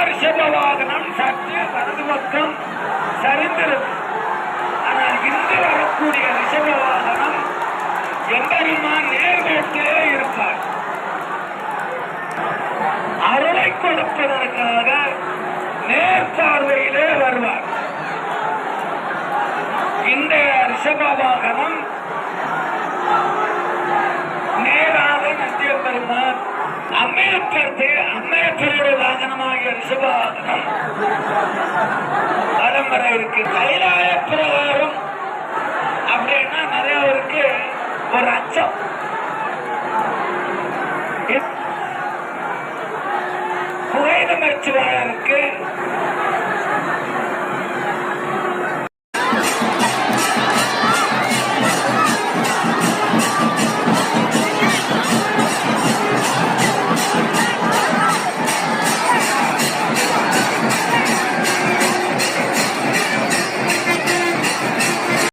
ரிஷப வாகனம் சற்று வலது பக்கம் சரிந்திருக்கு. ஆனால் இன்று வரக்கூடிய ரிஷப வாகனம் எம்பெருமான் நேர்கோட்டிலே இருப்பார். அருளை கொடுப்பதற்காக நேர்பார்வையிலே வருவார். இந்த ரிஷப வாகனம் நேராக நந்திய பெருமான் அம்மையப்பருடைய வாகனமாகிய ரிஷப வாகனம் வலம் வர இருக்கு. கைலாய பிரகாரம்